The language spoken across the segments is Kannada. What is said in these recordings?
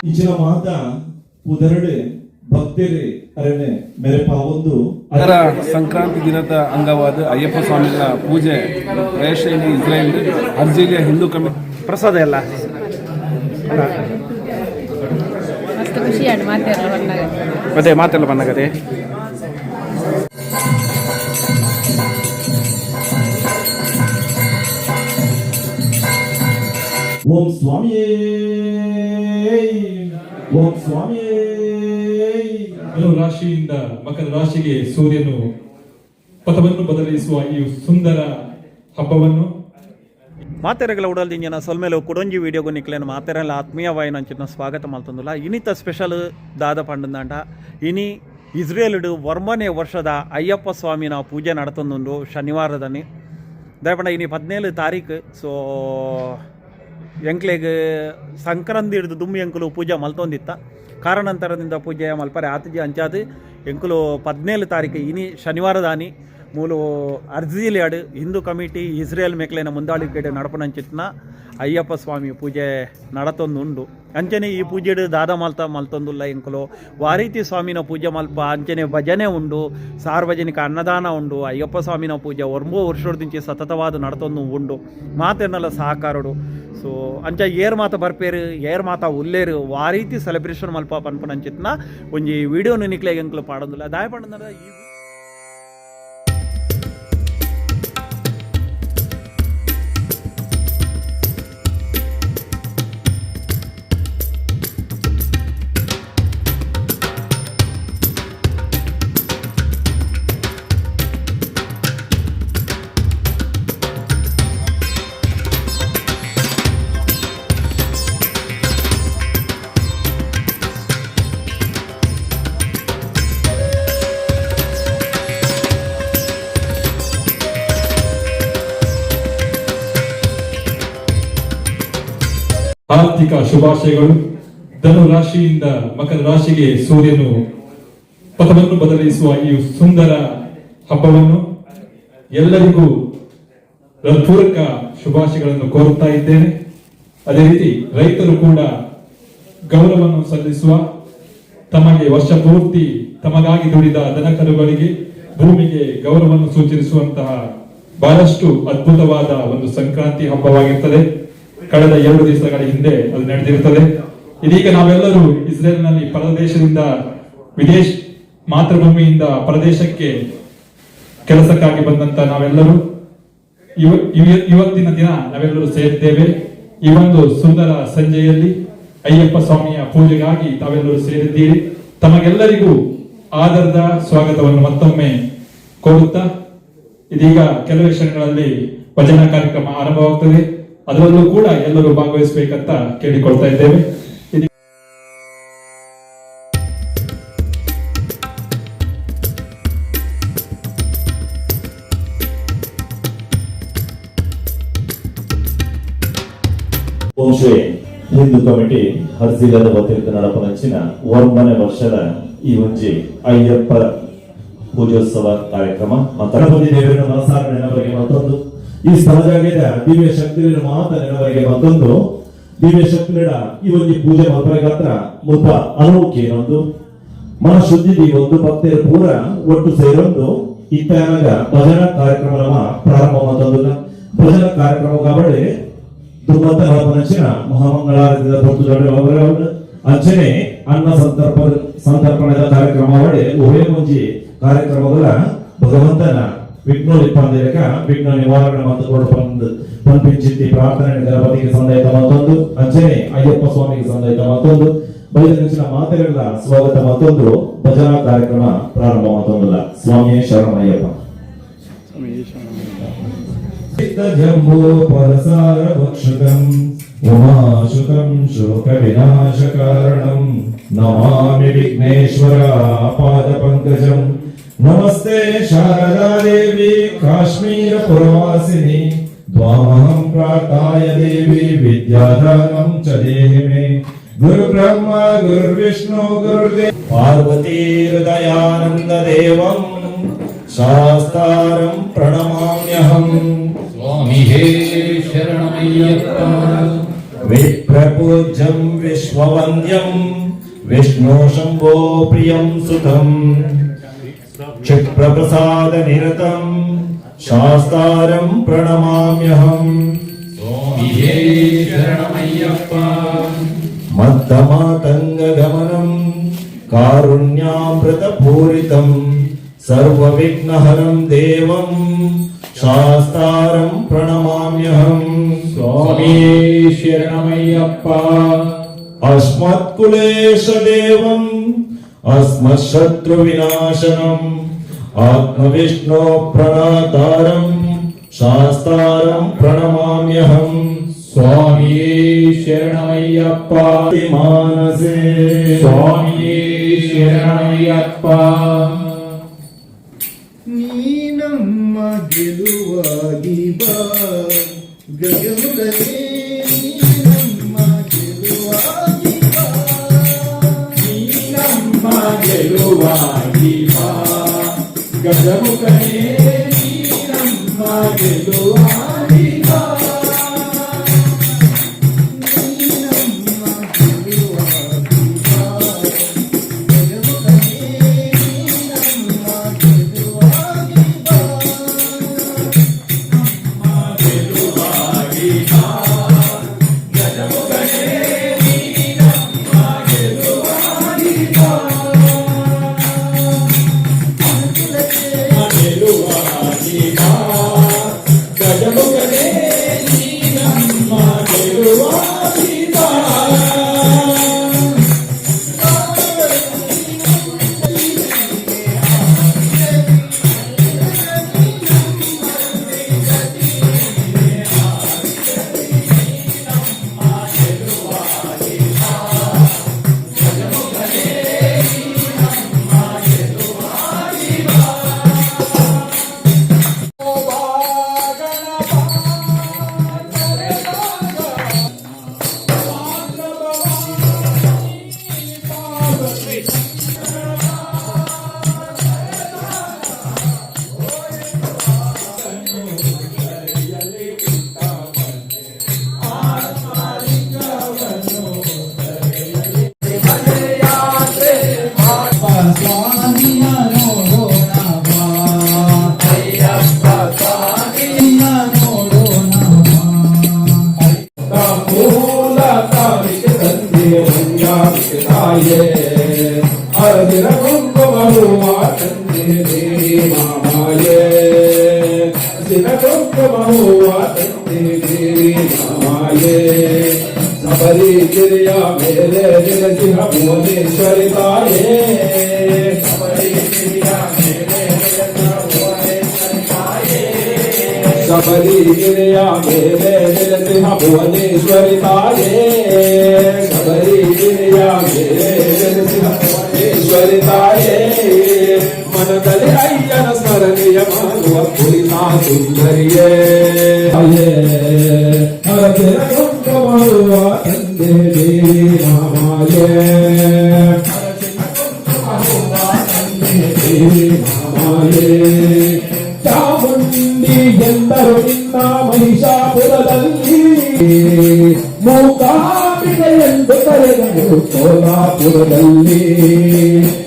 ಇಚ್ಚಿನ ಮಾತ ಉದರಡೆ ಭಕ್ತರೇ ಅರಣ್ಯ ಮೆರೆಪ ಒಂದು ಅದರ ಸಂಕ್ರಾಂತಿ ದಿನದ ಅಂಗವಾದ ಅಯ್ಯಪ್ಪ ಸ್ವಾಮಿಗಳ ಪೂಜೆ ರೇಷನ್ ಇಸ್ರೇಲ್ ಅರ್ಜಿಗೆ ಹಿಂದೂ ಕಮಿಟಿ ಪ್ರಸಾದ ಎಲ್ಲ ಮಸ್ತ್ ಖುಷಿ ಆಡು ಮತ್ತೆ ಮಾತೆಲ್ಲ ಬಂದಾಗದೆ ಓಂ ಸ್ವಾಮಿಯೇ ಓಂ ಸ್ವಾಮಿಯೇ. ರಾಶಿಯಿಂದ ಮಕರ ರಾಶಿಗೆ ಸೂರ್ಯನು ಪಥವನ್ನು ಬದಲಿಸುವ ಈ ಸುಂದರ ಹಬ್ಬವನ್ನು ಮಾತೆರೆಗಳ ಉಡಲ್ದಿಂಜನ ಸೊಲ್ಮೇಲೆ ಕುಡೊಂಜಿ ವಿಡಿಯೋಗು ನಿಕ್ಲೇನು ಮಾತೆರೆಲ್ಲ ಆತ್ಮೀಯವಾಯಿನ ಅಂಚಿನ ಸ್ವಾಗತ ಮಲ್ತಂದುಲ್ಲ ಇನ್ನಿತ ಸ್ಪೆಷಲ್ ದಾದ ಪಂಡಂದಾಂಡ ಇನಿ ಇಸ್ರೇಲ್ಡು ವರ್ಮನೇ ವರ್ಷದ ಅಯ್ಯಪ್ಪ ಸ್ವಾಮಿನ ಪೂಜೆ ನಡತೊಂದುಂಡು ಶನಿವಾರದನಿ ದಯಪಂಡ ಇನಿ 17 ತಾರೀಕು ಸೊ ಎಂಕ್ಲೆಗ್ ಸಂಕ್ರಾಂತಿ ಹಿಡಿದು ದುಮ್ಮಿ ಎಂಕುಲು ಪೂಜೆ ಮಲ್ತೊಂದಿತ್ತ ಕಾರಣಾಂತರದಿಂದ ಪೂಜೆ ಮಲ್ಪರೆ ಆತಜಿ ಅಂಚಾದು ಎಂಕುಲು 17 ತಾರೀಕು ಇನಿ ಶನಿವಾರದಾನಿ ಮೂಲು ಅರ್ಜಿಲಿಯಾಡು ಹಿಂದೂ ಕಮಿಟಿ ಇಸ್ರೇಲ್ ಮೇಕ್ಲೇನ ಮುಂದಾಳಿಕೆಡೆ ನಡಪನಂಚಿತ್ನ ಅಯ್ಯಪ್ಪ ಸ್ವಾಮಿ ಪೂಜೆ ನಡತೊಂದುಂಡು ಅಂಚನೆ ಈ ಪೂಜೆಡು ದಾದ ಮಲ್ತೊಂದುಲ್ಲ ಎಂಕುಲು ವಾರೀತಿ ಸ್ವಾಮಿನ ಪೂಜೆ ಮಲ್ಪ ಅಂಚನೆ ಭಜನೆ ಉಂಡು ಸಾರ್ವಜನಿಕ ಅನ್ನದಾನ ಉಂಡು ಅಯ್ಯಪ್ಪ ಸ್ವಾಮಿನ ಪೂಜೆ ಒರ್ಮೋ ವರ್ಷದಿಂಚಿ ಸತತವಾದ ನಡತೊಂದು ಉಂಡು ಮಾತೆನ್ನಲ್ಲ ಸಹಕಾರಡು ಸೊ ಅಂಚ ಏರ್ ಮಾತ ಬರ್ಪೇರು ಏರ್ ಮಾತ ಉಲ್ಲೇರು ವಾರೀತಿ ಸೆಲೆಬ್ರೇಷನ್ ಮಲ್ಪ ಪನ್ಪನಂಚಿತ್ನ ಒಂಜಿ ವಿಡಿಯೋನು ನಿಕ್ಲೆ ಎಂಕುಲು ಪಾಡೋದಿಲ್ಲ ದಾಯ ಪಂಡ ಈ ಆರ್ಥಿಕ ಶುಭಾಶಯಗಳು. ಧನು ರಾಶಿಯಿಂದ ಮಕರ ರಾಶಿಗೆ ಸೂರ್ಯನು ಪಥವನ್ನು ಬದಲಿಸುವ ಈ ಸುಂದರ ಹಬ್ಬವನ್ನು ಎಲ್ಲರಿಗೂ ಹೃತ್ಪೂರ್ವಕ ಶುಭಾಶಯಗಳನ್ನು ಕೋರುತ್ತಾ ಇದ್ದೇನೆ. ಅದೇ ರೀತಿ ರೈತರು ಕೂಡ ಗೌರವವನ್ನು ಸಲ್ಲಿಸುವ ತಮಗೆ ವರ್ಷ ಪೂರ್ತಿ ತಮಗಾಗಿ ದುಡಿದ ದನಕರುಗಳಿಗೆ ಭೂಮಿಗೆ ಗೌರವವನ್ನು ಸೂಚಿಸುವಂತಹ ಬಹಳಷ್ಟು ಅದ್ಭುತವಾದ ಒಂದು ಸಂಕ್ರಾಂತಿ ಹಬ್ಬವಾಗಿರ್ತದೆ. ಕಳೆದ 2 ದಿವಸಗಳ ಹಿಂದೆ ಅದು ನಡೆದಿರುತ್ತದೆ. ಇದೀಗ ನಾವೆಲ್ಲರೂ ಇಸ್ರೇಲ್ನಲ್ಲಿ ಪರದೇಶದಿಂದ ವಿದೇಶ ಮಾತೃಭೂಮಿಯಿಂದ ಪರದೇಶಕ್ಕೆ ಕೆಲಸಕ್ಕಾಗಿ ಬಂದಂತ ನಾವೆಲ್ಲರೂ ಇವತ್ತಿನ ದಿನ ನಾವೆಲ್ಲರೂ ಸೇರಿದ್ದೇವೆ. ಈ ಒಂದು ಸುಂದರ ಸಂಜೆಯಲ್ಲಿ ಅಯ್ಯಪ್ಪ ಸ್ವಾಮಿಯ ಪೂಜೆಗಾಗಿ ತಾವೆಲ್ಲರೂ ಸೇರಿದ್ದೀರಿ. ತಮಗೆಲ್ಲರಿಗೂ ಆದರದ ಸ್ವಾಗತವನ್ನು ಮತ್ತೊಮ್ಮೆ ಕೋರುತ್ತಾ ಇದೀಗ ಕೆಲವೇ ಕ್ಷಣಗಳಲ್ಲಿ ಭಜನಾ ಕಾರ್ಯಕ್ರಮ ಆರಂಭವಾಗುತ್ತದೆ. ಅದರಲ್ಲೂ ಕೂಡ ಎಲ್ಲರೂ ಭಾಗವಹಿಸಬೇಕಂತ ಕೇಳಿಕೊಳ್ತಾ ಇದ್ದೇವೆ. ಓಂ ಶ್ರೀ ಹಿಂದೂ ಕಮಿಟಿ ಹರ್ಜಿಲದ ವತಿಯಿಂದ ನಡಪನಂಚಿನ ವರ್ಮನೆ ವರ್ಷದ ಈ ಒಂಜಿ ಅಯ್ಯಪ್ಪ ಪೂಜೋತ್ಸವ ಕಾರ್ಯಕ್ರಮ ಗಣಪತಿ ದೇವರ ಮನಸಾರ ನೆನವರಿಗೆ ಮತ್ತೊಂದು ಈ ಸ್ಥಳದಾಗಿದ್ದ ದಿವ್ಯ ಶಕ್ತಿಗಳ ಮಾತ ನೆನವರಿಗೆ ಮತ್ತೊಂದು ದಿವ್ಯ ಶಕ್ತಿಗಳ ಈ ಒಂದು ಪೂಜೆ ಮಲ್ಪರಗಾತ್ರ ಮುಲ್ಪ ಅನೌಕೆ ಏನೊಂದು ಮನ ಶುದ್ಧಿ ಒಂದು ಭಕ್ತರ ಪೂರ ಒಟ್ಟು ಸೇರೊಂದು ಇತ್ತಾಗ ಭಜನಾ ಕಾರ್ಯಕ್ರಮ ಪ್ರಾರಂಭ ಮತ್ತೊಂದಿಲ್ಲ ಭಜನಾ ಕಾರ್ಯಕ್ರಮ కాబట్టి ದುಮ್ಮತ್ತ ನಡಪನಂಚಿನ ಮಹಾಮಂಗಳಾರತಿದ ಪೊತ್ತು ಅಂಚನೆ ಅನ್ನ ಸಂತರ್ಪಣದ ಕಾರ್ಯಕ್ರಮ ಉಭಯ ಮುಂಜಿ ಕಾರ್ಯಕ್ರಮಗಳ ಭಗವಂತನ ವಿಘ್ನ ಇಪ್ಪಂದಿರಕ ವಿಘ್ನ ನಿವಾರಣೆ ಮತ್ತು ಪಂಪಿಂಚಿತ್ತಿ ಪ್ರಾರ್ಥನೆ ಗಣಪತಿಗೆ ಸಂದಾಯಿತ ಮತ್ತೊಂದು ಅಂಚನೆ ಅಯ್ಯಪ್ಪ ಸ್ವಾಮಿಗೆ ಸಂದಾಯಿತ ಮತ್ತೊಂದು ಬೈದನಿಂಚಿನ ಮಾತೆಗಳ ಸ್ವಾಗತ ಮತ್ತೊಂದು ಭಜನಾ ಕಾರ್ಯಕ್ರಮ ಪ್ರಾರಂಭ ಮತ್ತೊಂದಿಲ್ಲ. ಸ್ವಾಮಿಯೇ ಶರಣಯ್ಯಪ್ಪ. ಜಂಬೋ ಪರಸಾರ ಭಕ್ಷಕಂ ಉಮಾಶುಕಂ ಶೋಕ ವಿನಾಶ ಕಾರಣಂ ನಮಾಮಿ ವಿಘ್ನೇಶ್ವರ ಪಾದ ಪಂಕಜಂ. ನಮಸ್ತೆ ಶಾರದಾ ದೇವಿ ಕಾಶ್ಮೀರ ಪುರವಾಸಿನಿ ದ್ವಾಮಹಂ ಪ್ರಾರ್ಥಾಯ ದೇವಿ ವಿದ್ಯಾದಾನಂ ಚ ದೇಹಿ ಮೇ. ಗುರು ಬ್ರಹ್ಮ ಗುರು ವಿಷ್ಣು ಗುರುದೇವ ಪಾರ್ವತಿ ಹೃದಯಾನಂದ ದೇವಂ ಶಾಸ್ತಾರಂ ಪ್ರಣಮಾಮ್ಯಹಂ. ಸ್ವಾಮಿ ಹೇ ಶರಣಮಯ್ಯಪ್ಪ. विप्रपूज्यं विश्ववन्द्यं विष्णु शम्भो प्रियं सुतं क्षिप्रप्रसादनिरतं शास्तारं प्रणमाम्यहम् स्वामिये शरणमय्यप्पा मद्दमातङ्गगमनं कारुण्यामृतपूरितं सर्वविघ्नहरं देवं शास्तारं प्रणमाम्यहम् स्वामिये शरणमय्यप्पा अस्मत्कुलेशदेवम् अस्मत्शत्रुविनाशनम् आत्मविष्णो प्रणतारम् शास्तारं प्रणमाम्यहम् स्वामिये शरणमय्यप्पा मानसे स्वामिये शरणमय्यप्पा ನೀನಮ್ಮ ಗೆಲುವಾಗಿ ಬಾ ಗಗನದಲ್ಲಿ ನೀನಮ್ಮ ಗೆಲುವಾಗಿ ಬಾ ನೀನಮ್ಮ ಗೆಲುವಾಗಿ ಬಾ ಗಜಮುಖನೇ ನೀನಮ್ಮ ಗೆಲುವಾಗಿ ಬಾ ನೀನಮ್ಮ ಗೆಲುವಾಗಿ ಬಾ ಗಗನದಲ್ಲಿ ನೀನಮ್ಮ ಗೆಲುವಾಗಿ ಬಾ सबरी गिरिया मेरे दिल सिंह भुवनेश्वरी ताये सबरी गिरिया मेरे दिल सिंह भुवनेश्वरी ताये सबरी गिरिया मेरे दिल सिंह भुवनेश्वरी ताये सबरी गिरिया मेरे दिल सिंह भुवनेश्वरी ताये मनದಲ್ಲಿ ಅಯ್ಯನ ಸ್ಮರಣೆಯ ಮಾಡುವ ಕುರಿತ ಸುಂದರಿಯೇ ಹರಕೆರ ಕೊಂಕಮರುವ ತಂದೆ ದೇವಿ ಮಾಮಾಯೇ ದೇವಿ ಮಾಮಾಯೇ ಚಾಮುಂಡಿ ಎಂದರು ನಿನ್ನ ಮಹಿಷಾಪುರದಲ್ಲಿ ಮೂಕಾಂಬಿಕೆ ಎಂದು ಕರೆದರು ಸೋಲಾಪುರದಲ್ಲಿ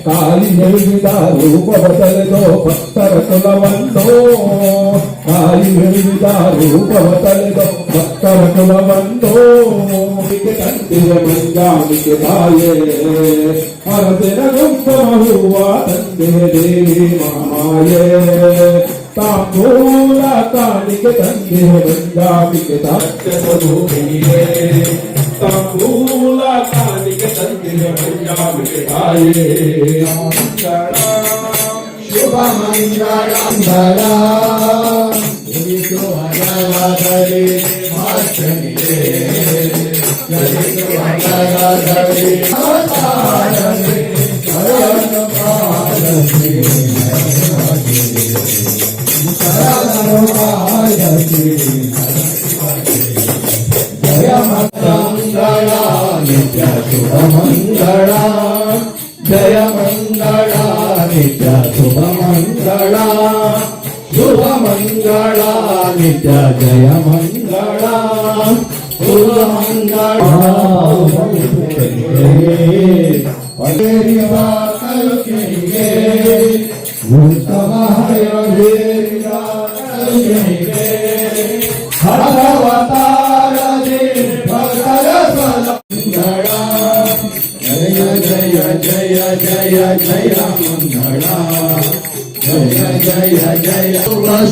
ಕಾಲಿ ಎಳುವಿದ ರೂಪವ ತಲೆದೋ ಭಕ್ತರ ಕುಲವನ್ನು ಕಾಲಿ ಎಳುವಿದ ರೂಪವ ತಲೆದೋ ಭಕ್ತರ ಕುಲವನ್ನು ತಂದೆಯ ಮಂಗಾಮಿಕೆ ತಾಯೇ ಹರಸಿನ ಗುಂಪಮ ಹೂವ ತಂದೆ ದೇವಿ ಮಾಮಾಯೇ ತಾಂಬೂಲ ಕಾಣಿಕೆ ತಂದೆ ಮಂಗಾಮಿಕೆ ತಾತ್ಯಸಭೂಮಿಯೇ ತಾಂಬೂಲ ಕಾಣಿಕೆ ತಂದೆ ಮಂಗಾಮಿಕೆ ತಾಯೇ ಮಂಗಳ ಶುಭ ಮಂಗಳ ಮಂಗಳ ಭಗವದಲಿ ಮಾರ್ಚನಿಯೇ ಭಗವದಲಿ ಮಾತಾರಲಿ ಜಯ ಮಂಗಳ ನಿತ್ಯ ಶುಭ ಮಂಗಳ ಜಯ ಮಂಗಳ ನಿತ್ಯ ಶುಭ ಮಂಗಳ ಶುಭ ಮಂಗಳ ನಿತ್ಯ ಜಯ ಮಂಗಳ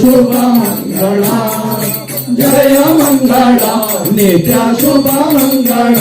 ಶುಭ ಮಂಗಳ ಜಯ ಮಂಗಳ ನಿತ್ಯ ಶುಭ ಮಂಗಳ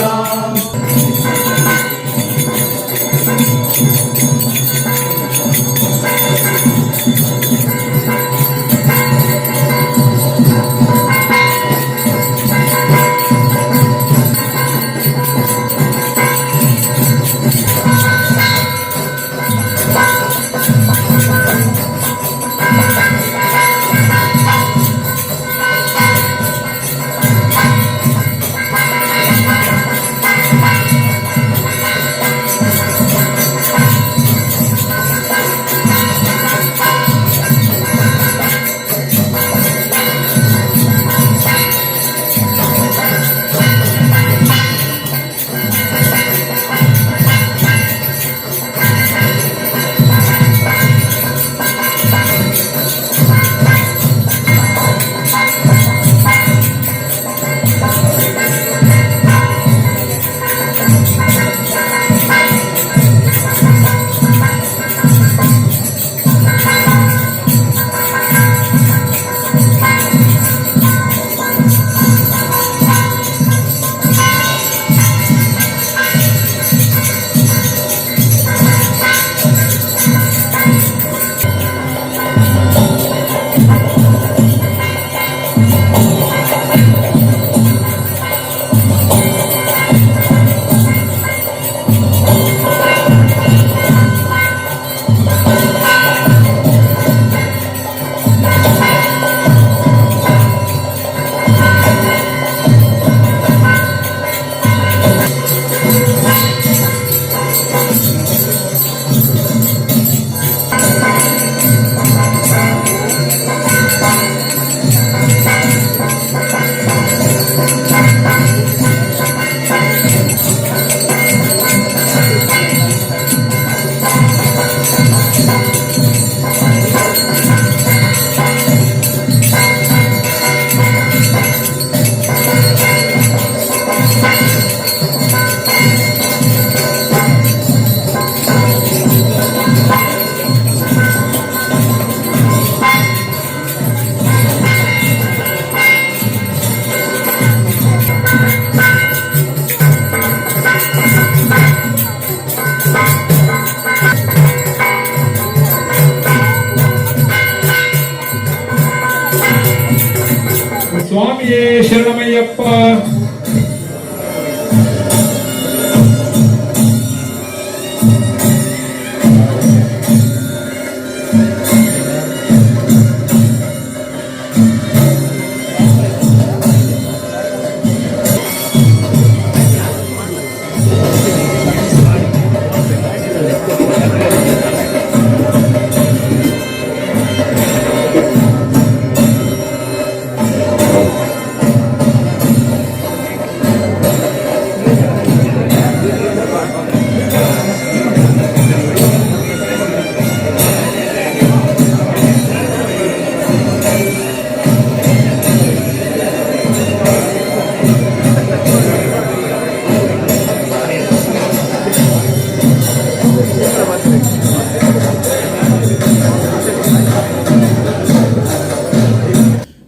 ಸ್ವಾಮಿಯೇ ಶರಣಮಯ್ಯಪ್ಪ.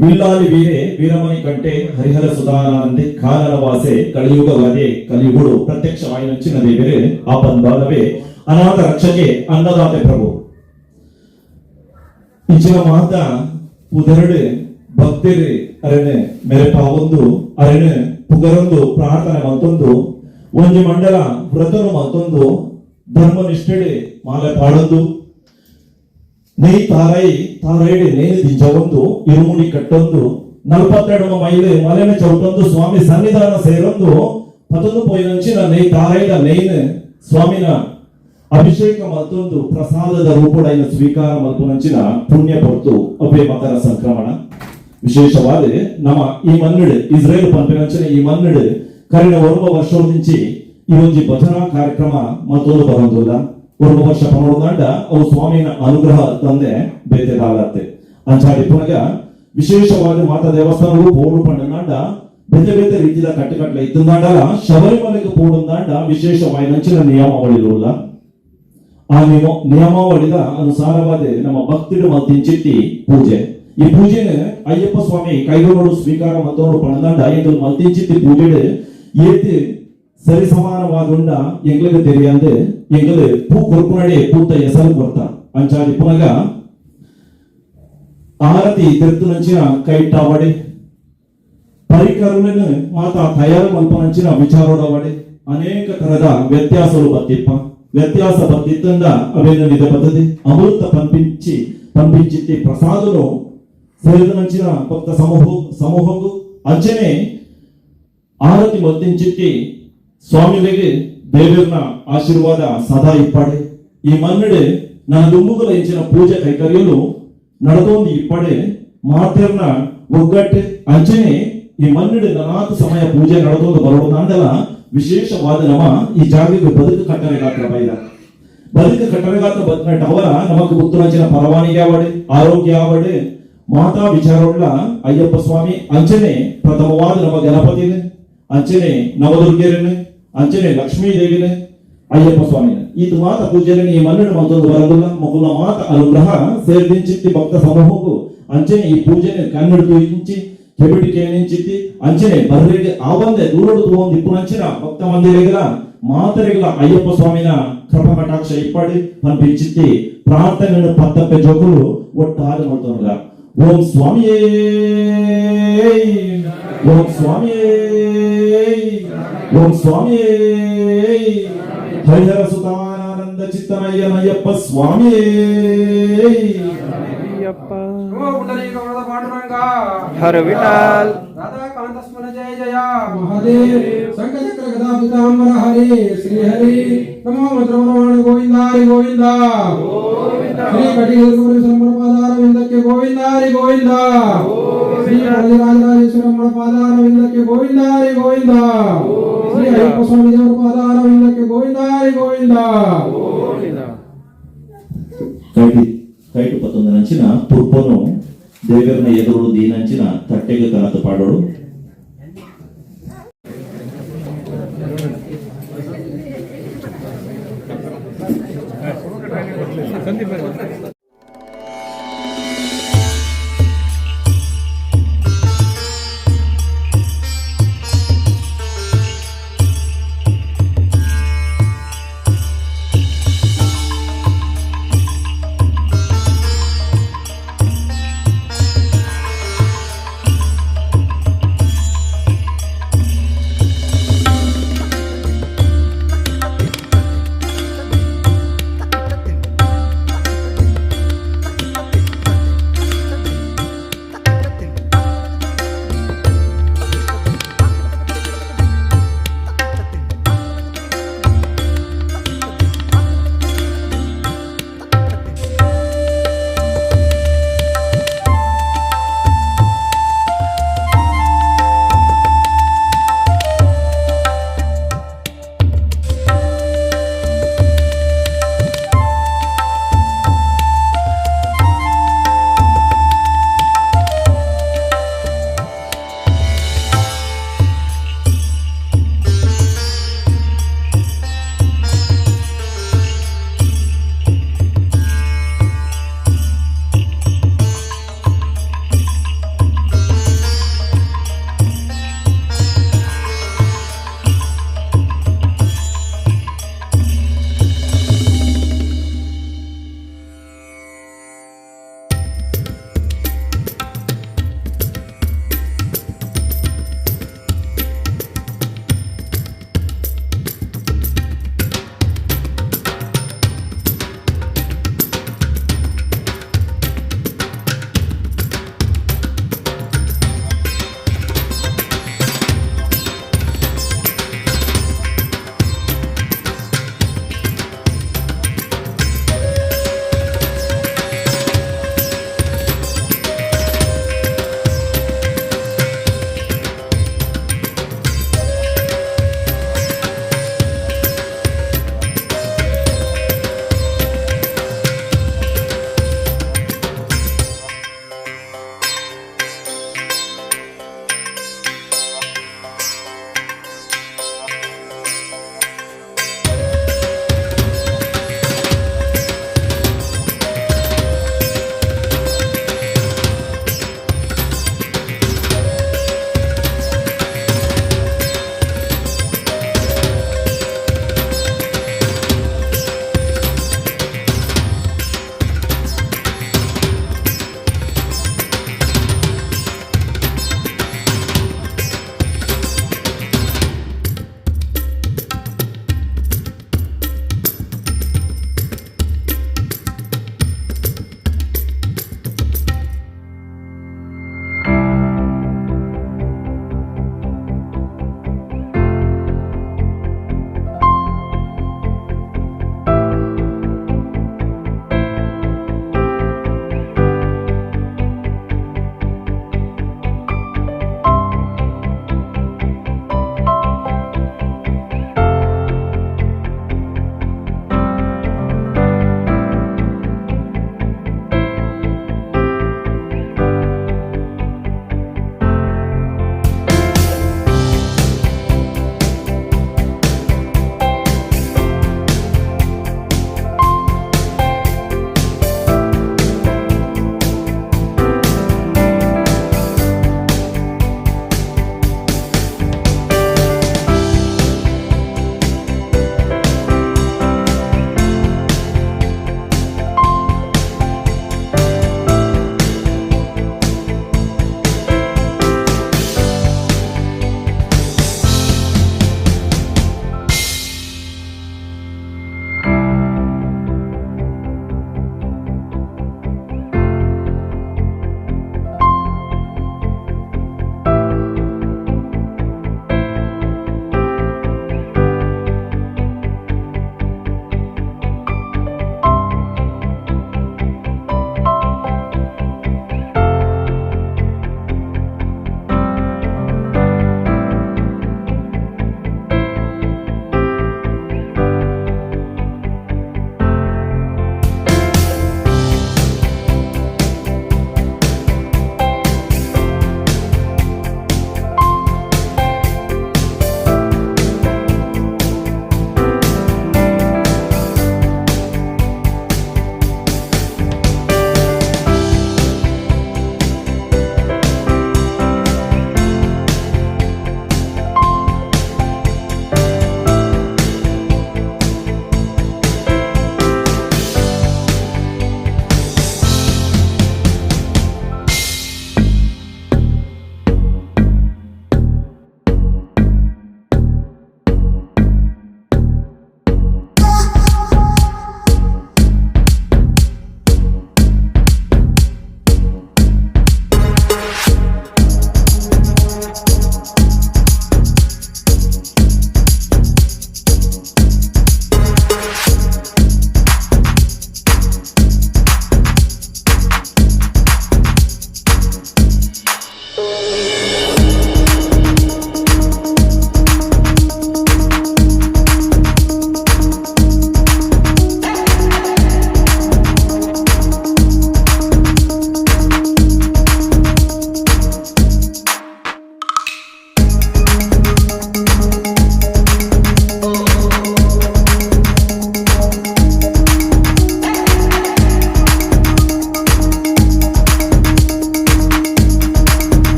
ವಿಲ್ಲಾಲಿ ವೀರೆ ವೀರಮಣಿ ಕಂಟೆ ಹರಿಹರ ಸುಧಾನಂದಿ ಕಾನನವಾಸೆ ಕಲಿಯುಗ ವದೆ ಕಲಿಯುಗುಡು ಪ್ರತ್ಯಕ್ಷವಾಯಿನಂಚಿನ ದೇವರೇ ಆಪನ್ಬಾಲವೇ ಅನಾಥ ರಕ್ಷಕೆ ಅನ್ನದಾತೆ ಪ್ರಭು ಇಚ್ಚಿನ ಮಾತ ಉದರಡು ಭಕ್ತಿರಿ ಅರೆನೆ ಮೆರೆಪ ಒಂದು ಅರೆನೆ ಪುಗರೊಂದು ಪ್ರಾರ್ಥನೆ ಮತ್ತೊಂದು ಒಂಜಿ ಮಂಡಲ ವ್ರತನು ಮತ್ತೊಂದು ಧರ್ಮನಿಷ್ಠೆಡೆ ಮಾಲೆ ಪಾಡೊಂದು ನೆಯ್ ತಾರೈಡೆ ನೇನು ದಿಂಜವೊಂದು ಇರುಮುಡಿ ಕಟ್ಟೊಂದು 42 ಮೈಲಿ ಮಲೆನ ಚೌಟೊಂದು ಸ್ವಾಮಿ ಸನ್ನಿಧಾನ ಸೇರೊಂದು ಪತೊಂದು ಪೋಯಿನಂಚಿನ ನೆಯ್ ತಾರೈದ ನೇಯ್ನ ಸ್ವಾಮಿನ ಅಭಿಷೇಕ ಮತ್ತೊಂದು ಪ್ರಸಾದದ ರೂಪಡೈನ ಸ್ವೀಕಾರ ಮಲ್ಪುನಂಚಿನ ಪುಣ್ಯ ಪೊರ್ತು ಒಬ್ಬೆ ಮಕರ ಸಂಕ್ರಮಣ విశేషవాద నమ ఈ మన్నుడు ఇజ్రాయెల్ పంపినంచిన ఈ మన్నుడు ಕರೆನ ಒರ್ವ ವರ್ಷದ నుంచి ಈ ಒಂಜಿ ಭಜನಾ ಕಾರ್ಯಕ್ರಮ ಮತ್ತೊಂದು ಬರೋದಿಲ್ಲ ಒರ್ವ ವರ್ಷ ಪನೋಡ್ದಾಂಡ ಅವು ಸ್ವಾಮಿನ ಅನುಗ್ರಹ ತಂದೆ ಬೇತೆದಾಗತ್ತೆ ಅಂಚಾಡಿ ಪುನಗ ವಿಶೇಷವಾದ ಮಾತಾ ದೇವಸ್ಥಾನಗಳು ಪೋಡು ಪಂಡನಾಂಡ ಬೇತೆ ಬೇತೆ ರೀತಿಯ ಕಟ್ಟುಕಟ್ಲೆ ಇದ್ದಂದಾಂಡಲ ಶಬರಿಮಲೆಗೆ ಪೋಡುಂದಾಂಡ ವಿಶೇಷವಾದ ನಿಯಮಾವಳಿಗಳಿಲ್ಲ ಆ ನಿಯಮಾವಳಿದ ಅನುಸಾರವಾದ ನಮ್ಮ ಭಕ್ತಿಡು ಮಲ್ತಿಂಚಿತ್ತಿ ಪೂಜೆ ಈ ಪೂಜೆನ ಅಯ್ಯಪ್ಪ ಸ್ವಾಮಿ ಕೈಗೊಂಡು ಸ್ವೀಕಾರ ಮತ್ತೊಂದು ಪಣದಾಂಡ ಎಂಗಳು ಮಲ್ತಿಂಚಿತ್ತಿ ಪೂಜೆಡು ಏತು ಸರಿ ಸಮಾನವಾದುಂಡ ಎಂಗ್ಳಿಗೆ ತೆರೆಯಂದು ಎಂಗಳು ಪೂ ಕೊರ್ಪುನಡೆ ಪೂತ ಹೆಸರು ಕೊರ್ತ ಅಂಚಾಡಿ ಪುನಗ ಆರತಿ ತಿರುತು ನಂಚಿನ ಕೈಟ್ಟಾವಡೆ ಪರಿಕರಗಳನ್ನು ಮಾತಾ ತಯಾರು ಮಲ್ಪನಂಚಿನ ವಿಚಾರೋಡವಡೆ ಅನೇಕ ತರದ ವ್ಯತ್ಯಾಸಗಳು ಬತ್ತಿಪ್ಪ ವ್ಯತ್ಯಾಸ ಬತ್ತಿದ್ದಂಡ ಅವೇನು ನಿಧ ಪದ್ಧತಿ ಅಮೃತ పంపించి ప్రసాదును సేవించిన భక్త సమూహకు ಅಂಚನೆ ಆರತಿ ಮದ್ದಿಂಚಿತ್ತಿ ಸ್ವಾಮಿಗಳಿಗೆ ದೇವರನ ಆಶೀರ್ವಾದ ಸದಾ ಇಪ್ಪಡೆ ಈ ಮನ್ನಡೆ ನನ್ನ ದುಮ್ಮುಗಲ ಇಂಚಿನ ಪೂಜೆ ಕೈಕರ್ಯಲು ನಡೆದೊಂದು ಇಪ್ಪಡೆ ಮಾತೆರ್ನ ಒಗ್ಗಟ್ಟೆ ಅಂಚನೆ ಈ ಮನ್ನಡೆ ನನಾಥ ಸಮಯ ಪೂಜೆ ನಡೆದೊಂದು ಬರೋದಂದಲ ವಿಶೇಷವಾದ ನಮ ಈ ಜಾಗಕ್ಕೆ ಬದುಕು ಕಟ್ಟನೆಗಾತ್ರ ಬೈದ ಬದುಕು ಕಟ್ಟನೆಗಾತ್ರ ಬದುಕಟ್ಟ ಅವರ ನಮకు ಗುರ್ತುನಂಚಿನ ಪರವಾನಿಗೆ ಆವಡೆ ಆರೋಗ್ಯ ಆವಡೆ ಮಾತಾ ವಿಚಾರವುಳ್ಳ ಅಯ್ಯಪ್ಪ ಸ್ವಾಮಿ ಅಂಚನೆ ಪ್ರಥಮವಾದ ನಮ್ಮ ಗಣಪತಿನೇ ಅಂಚನೆ ನವದುರ್ಗೆರನೆ ಅಂಚನೆ ಲಕ್ಷ್ಮೀ ದೇವಿನೇ ಅಯ್ಯಪ್ಪ ಸ್ವಾಮಿನ ಇದು ಮಾತ ಪೂಜೆಯನ್ನು ಈ ಮನ್ನಡೆ ಮತ್ತೊಂದು ಬರದಿಲ್ಲ ಮಗುಲ ಮಾತ ಅನುಗ್ರಹ ಸೇರ್ದಿಂಚಿತ್ತಿ ಭಕ್ತ ಸಮೂಹಕ್ಕೂ ಅಂಚನೆ ಈ ಪೂಜೆನೆ ಕನ್ನಡದು ಇಂಚಿ ಕೆಬಿಟಿಕೆ ನಿಂಚಿತ್ತಿ ಅಂಚನೆ ಬರ್ರಿಗೆ ಆವಂದೆ ದೂರಡು ಒಂದು ಇಪ್ಪುನಂಚಿನ ಭಕ್ತ ಮಂದಿರಗಳ ಮಾತರಿಗಳ ಅಯ್ಯಪ್ಪ ಸ್ವಾಮಿನ ಕೃಪಾ ಕಟಾಕ್ಷ ಇಪ್ಪಡಿ ಪಂಪಿಂಚಿತ್ತಿ ಪ್ರಾರ್ಥನೆಯನ್ನು ಪತ್ತಪ್ಪೆ ಜೋಗುಲು ಒಟ್ಟಾದ ಮಾಡ್ತಾರ ಓಂ ಸ್ವಾಮಿಯೇ ಓಂ ಸ್ವಾಮಿಯೇ ಓಂ ಸ್ವಾಮಿಯೇ ಹರಿಹರ ಸುತಾನಂದ ಚಿತ್ತನಯ್ಯನಯ್ಯಪ್ಪ ಸ್ವಾಮಿಯೇ हर विठाल जय जय महादेव शंकर गदा पितांबर हरे श्री हरि नमो मंत्रवाण गोविंदा हरि गोविंदा श्री कटिगुरु संप्रपादार विंदके गोविंदा हरि गोविंदा श्री राजराजेश्वर पादार विंदके गोविंदा हरि गोविंदा श्री अय्यप्प स्वामी देवर पादार विंदके गोविंदा हरि गोविंदा ಕೈಟು 11 ನಂಚಿನ ತುರ್ಪನು ದೇವರನ ಎದುರು ದೀನಂಚಿನ ತಟ್ಟೆಗೆ ಕನತು ಪಾಡೋಳು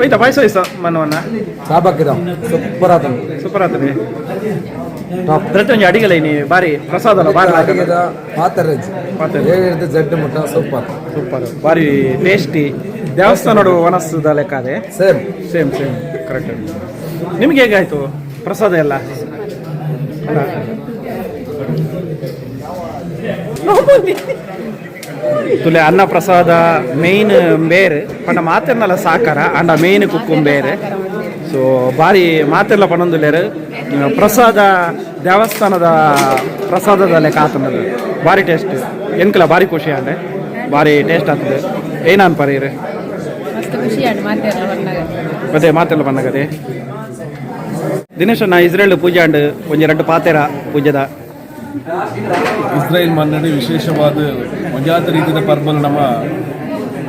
ಹೋಯ್ತಾ ಪಾಯಸ ವಯಸ್ಸು ಮನವನ್ನ ಸಾಬಕ್ಕಿದ ಸೂಪರ್ ಆತ ಸೂಪರ್ ಆಗ್ತದೆ ಒಂಜಿ ಅಡಿಗೆಲ್ಲ ಇನಿ ಬಾರಿ ಪ್ರಸಾದ ಬಾರಿ ಪಾತ್ರೆ ಜಡ್ಡು ಮುಟ್ಟ ಸೂಪರ್ ಸೂಪರ್ ಬಾರಿ ಟೇಸ್ಟಿ ದೇವಸ್ಥಾನೋಡು ವನಸ್ತದ ಲೆಕ್ಕ ಅದೇ ಸೇಮ್ ಸೇಮ್ ಸೇಮ್ ಕರೆಕ್ಟ್. ನಿಮ್ಗೆ ಹೇಗಾಯ್ತು ಪ್ರಸಾದ ಎಲ್ಲ? ತುಲೆ ಅನ್ನ ಪ್ರಸಾದ ಮೇಯ್ನ್ ಬೇರೆ ಪಂಡ ಮಾತೆರ್ನಲ್ಲ ಸಾಕಾರ ಅಂಡ ಮೇಯ್ನ್ ಕುಕ್ಕುಂ ಬೇರೆ. ಸೊ ಬಾರಿ ಮಾತೆಲ್ಲ ಪನೊಂದುಲ್ಲೇರು ಪ್ರಸಾದ ದೇವಸ್ಥಾನದ ಪ್ರಸಾದದ ಲೆಕ್ಕ ಆತನದು ಭಾರಿ ಟೇಸ್ಟ್ ಎನ್ಕಲ ಭಾರಿ ಖುಷಿ ಅಂಡೆ ಭಾರಿ ಟೇಸ್ಟ್ ಆಗ್ತದೆ. ಏನು ಅನ್ಪರೀರಿ ಮಸ್ತ್ ಖುಷಿಯಾಡು ಮಾತೆಲ್ಲ ಬಂದಾಗ. ಮತ್ತೆ ಮಾತೆಲ್ಲ ಬಂದಾಗದೆ ದಿನೇಶ್ ನಾ ಇಸ್ರೇಲ್ ಪೂಜೆ ಅಂಡ್ ಒಂಜಿ 2 ಪಾತೆರ ಪೂಜೆದ ಇಸ್ರೇಲ್ ಮನ್ನಡೆ ವಿಶೇಷವಾದ ಮಜಾತ ರೀತಿಯ ಪರ್ಬಲ್ ನಮ್ಮ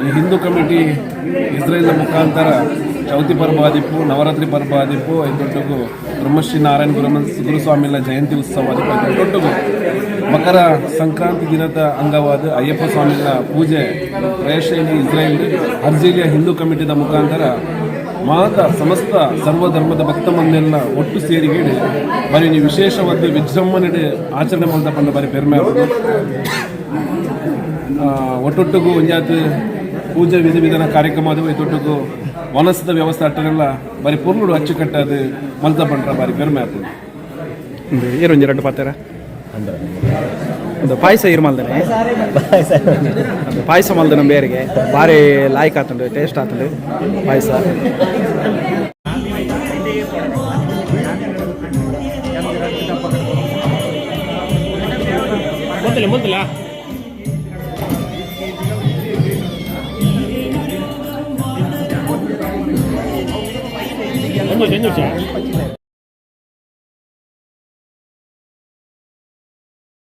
ಈ ಹಿಂದೂ ಕಮಿಟಿ ಇಸ್ರೇಲ್ ಮುಖಾಂತರ ಚೌತಿ ಪರ್ವ ಆದಿಪ್ಪು, ನವರಾತ್ರಿ ಪರ್ವ ಆದಿಪ್ಪು, ದೊಡ್ಡಗೂ ಬ್ರಹ್ಮಶ್ರೀ ನಾರಾಯಣ ಗುರುಸ್ವಾಮಿಲ ಜಯಂತಿ ಉತ್ಸವ ಆದಿಪ್ಪು, ದೊಡ್ಡಗೂ ಮಕರ ಸಂಕ್ರಾಂತಿ ದಿನದ ಅಂಗವಾದ ಅಯ್ಯಪ್ಪ ಸ್ವಾಮಿಗಳ ಪೂಜೆ ಪ್ರಯಶೈಲಿ ಇಸ್ರೇಲ್ ಅರ್ಜಿಲಿಯ ಹಿಂದೂ ಕಮಿಟಿದ ಮುಖಾಂತರ ಮಾತ ಸಮಸ್ತ ಸರ್ವಧರ್ಮದ ಭಕ್ತ ಮಂದಿಯೆಲ್ಲ ಒಟ್ಟು ಸೇರಿಗೇಡಿ ಬರೀ ನೀವು ವಿಶೇಷವಾದ ವಿಜೃಂಭಣೆ ಆಚರಣೆ ಮಾಡ್ತಾ ಬಂದ ಬಾರಿ ಪೆರ್ಮೆ ಆಗೋದು. ಒಟ್ಟೊಟ್ಟಿಗೂ ಒಂಜಾತ್ ಪೂಜೆ ವಿಧಿವಿಧಾನ ಕಾರ್ಯಕ್ರಮ ಅದು ಒಟ್ಟೊಟ್ಟಿಗೂ ವನಸದ ವ್ಯವಸ್ಥೆ ಅಟ್ಟನೆಲ್ಲ ಬಾರಿ ಪೂರ್ಣಡು ಅಚ್ಚುಕಟ್ಟಾದ ಮಲ್ತ ಬಂಡ್ರ ಬಾರಿ ಪೆರ್ಮೆ ಆಗ್ತದೆ. ಒಂಜಿ 2 ಪಾತೆರ ಒಂದು ಪಾಯಸ ಇರು ಮಲ್ದನೆ ಪಾಯಸ ಮಲ್ದನ ಬೇರೆಗೆ ಭಾರಿ ಲಾಯ್ಕ್ ಆತಂಡು ಟೇಸ್ಟ್ ಆತಂಡು ಪಾಯಸ.